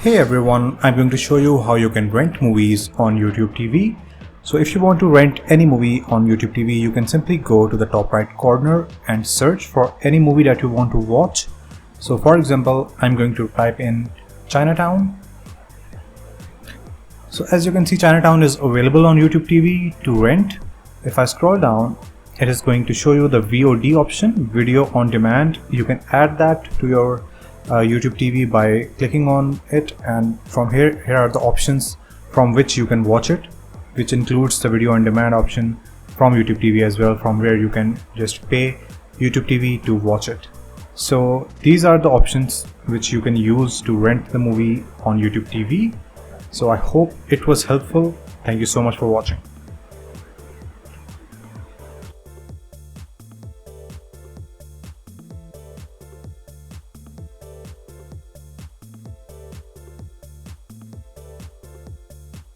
Hey everyone, I'm going to show you how you can rent movies on YouTube TV. So if you want to rent any movie on YouTube TV, you can simply go to the top right corner and search for any movie that you want to watch. So for example, I'm going to type in Chinatown. So as you can see, Chinatown is available on YouTube TV to rent. If I scroll down, it is going to show you the VOD option, video on demand. You can add that to your YouTube TV by clicking on it, and from here are the options from which you can watch it, which includes the video on demand option from YouTube TV as well, from where you can just pay YouTube TV to watch it. So these are the options which you can use to rent the movie on YouTube TV. So I hope it was helpful. Thank you so much for watching.